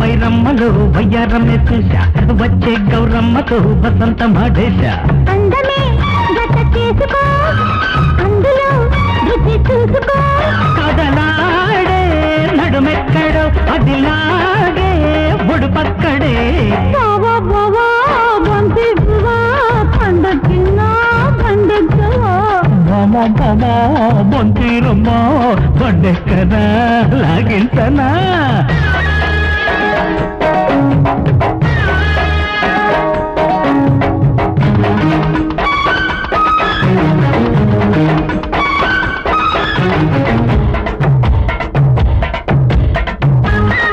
వైరమ్మలో వయ్యారమే చూశా వచ్చే గౌరమ్మతో వసంత మాడేశా అందమే గత చేసుకో అందులో రుచి చూసుకో కదలాడే నడుమెక్కడో అదిలాగే ఒడుపక్కడే బావా బావా బంతి పువ్వా పండక్కిన్న పండగవా మామ మామ బొంతీరమ్మ బండెక్కనా లాగించనా